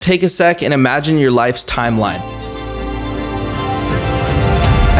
Take a sec and imagine your life's timeline.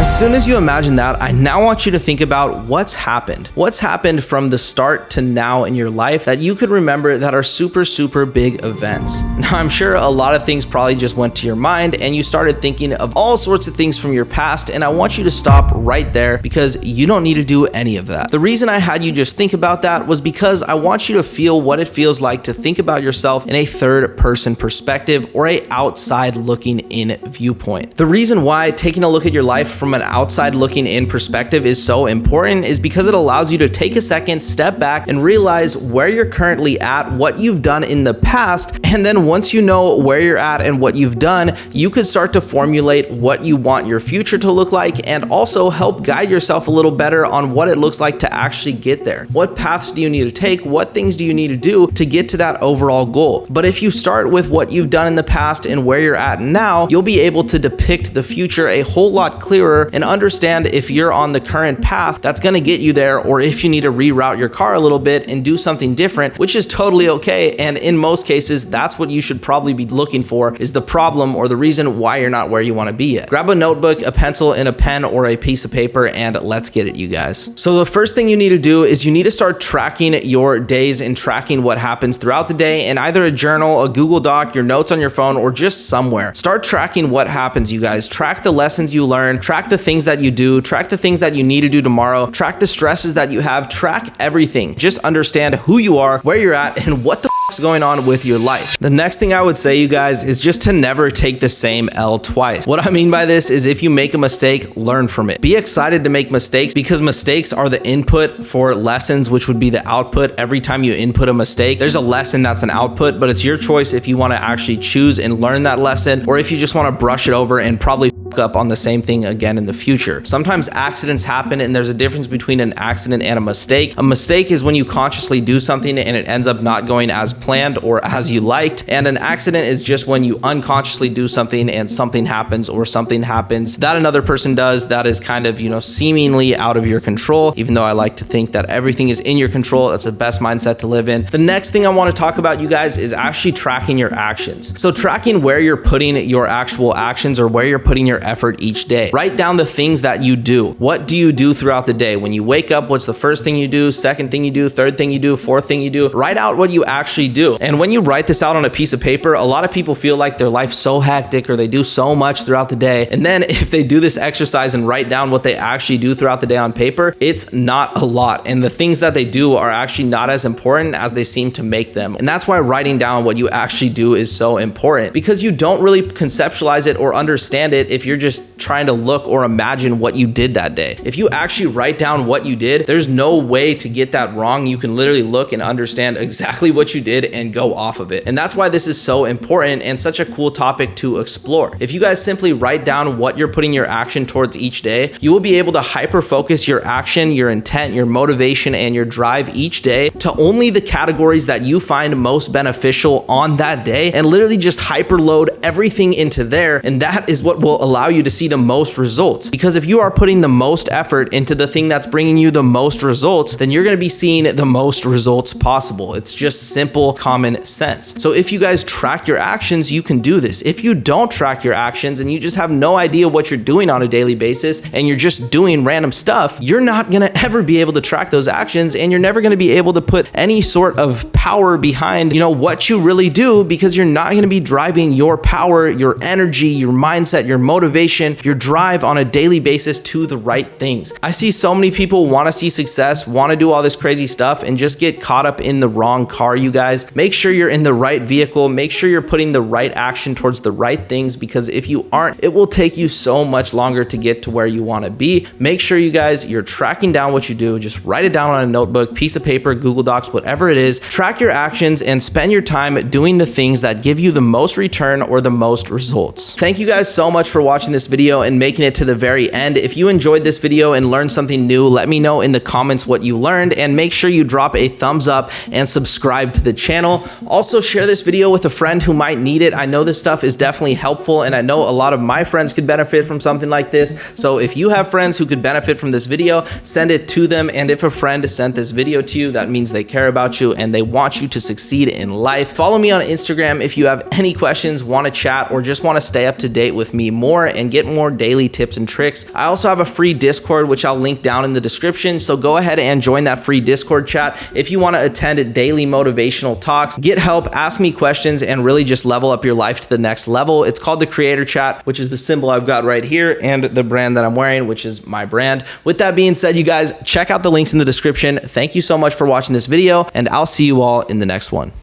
As soon as you imagine that, I now want you to think about what's happened. What's happened from the start to now in your life that you could remember that are super big events. Now, I'm sure a lot of things probably just went to your mind and you started thinking of all sorts of things from your past, and I want you to stop right there because you don't need to do any of that. The reason I had you just think about that was because I want you to feel what it feels like to think about yourself in a third-person perspective or a outside looking in viewpoint. The reason why taking a look at your life from an outside looking in perspective is so important is because it allows you to take a second, step back, and realize where you're currently at, what you've done in the past, and then once you know where you're at and what you've done, you could start to formulate what you want your future to look like and also help guide yourself a little better on what it looks like to actually get there. What paths do you need to take? What things do you need to do to get to that overall goal? But if you start with what you've done in the past and where you're at now, you'll be able to depict the future a whole lot clearer and understand if you're on the current path that's going to get you there, or if you need to reroute your car a little bit and do something different, which is totally okay. And in most cases, that's what you should probably be looking for, is the problem or the reason why you're not where you want to be yet. Grab a notebook, a pencil, and a pen or a piece of paper, and let's get it, you guys. So the first thing you need to do is you need to start tracking your days and tracking what happens throughout the day in either a journal, a Google Doc, your notes on your phone, or just somewhere. Start tracking what happens, you guys. Track the lessons you learn, track the things that you do, track the things that you need to do tomorrow, track the stresses that you have, track everything. Just understand who you are, where you're at, and what the is going on with your life. The next thing I would say, you guys, is just to never take the same L twice. What I mean by this is if you make a mistake, learn from it. Be excited to make mistakes because mistakes are the input for lessons, which would be the output. Every time you input a mistake, there's a lesson that's an output, but it's your choice if you want to actually choose and learn that lesson, or if you just want to brush it over and probably up on the same thing again in the future. Sometimes accidents happen, and there's a difference between an accident and a mistake. A mistake is when you consciously do something and it ends up not going as planned or as you liked, and an accident is just when you unconsciously do something and something happens, or something happens that another person does that is kind of, seemingly out of your control, even though I like to think that everything is in your control. That's the best mindset to live in. The next thing I want to talk about, you guys, is actually tracking your actions. So tracking where you're putting your actual actions or where you're putting your effort each day. Write down the things that you do. What do you do throughout the day? When you wake up, what's the first thing you do, second thing you do, third thing you do, fourth thing you do? Write out what you actually do. And when you write this out on a piece of paper, a lot of people feel like their life's so hectic or they do so much throughout the day. And then if they do this exercise and write down what they actually do throughout the day on paper, it's not a lot. And the things that they do are actually not as important as they seem to make them. And that's why writing down what you actually do is so important, because you don't really conceptualize it or understand it if you're just trying to look or imagine what you did that day. If you actually write down what you did, there's no way to get that wrong. You can literally look and understand exactly what you did and go off of it. And that's why this is so important and such a cool topic to explore. If you guys simply write down what you're putting your action towards each day, you will be able to hyper focus your action, your intent, your motivation, and your drive each day to only the categories that you find most beneficial on that day, and literally just hyper load everything into there. And that is what will allow you to see the most results. Because if you are putting the most effort into the thing that's bringing you the most results, then you're going to be seeing the most results possible. It's just simple common sense. So if you guys track your actions, you can do this. If you don't track your actions and you just have no idea what you're doing on a daily basis and you're just doing random stuff, you're not going to ever be able to track those actions, and you're never going to be able to put any sort of power behind, what you really do, because you're not going to be driving your power, your energy, your mindset, your motivation, your drive on a daily basis to the right things. I see so many people want to see success, want to do all this crazy stuff, and just get caught up in the wrong car, you guys. Make sure you're in the right vehicle. Make sure you're putting the right action towards the right things, because if you aren't, it will take you so much longer to get to where you want to be. Make sure you guys, you're tracking down what you do. Just write it down on a notebook, piece of paper, Google Docs, whatever it is. Track your actions and spend your time doing the things that give you the most return or the most results. Thank you guys so much for watching this video. video and making it to the very end. If you enjoyed this video and learned something new, let me know in the comments what you learned, and make sure you drop a thumbs up and subscribe to the channel. Also, share this video with a friend who might need it. I know this stuff is definitely helpful, and I know a lot of my friends could benefit from something like this. So if you have friends who could benefit from this video, send it to them. And if a friend sent this video to you, that means they care about you and they want you to succeed in life. Follow me on Instagram if you have any questions, want to chat, or just want to stay up to date with me more and get more daily tips and tricks. I also have a free Discord, which I'll link down in the description. So go ahead and join that free Discord chat if you want to attend daily motivational talks, get help, ask me questions, and really just level up your life to the next level. It's called the Creator Chat, which is the symbol I've got right here, and the brand that I'm wearing, which is my brand. With that being said, you guys, check out the links in the description. Thank you so much for watching this video, and I'll see you all in the next one.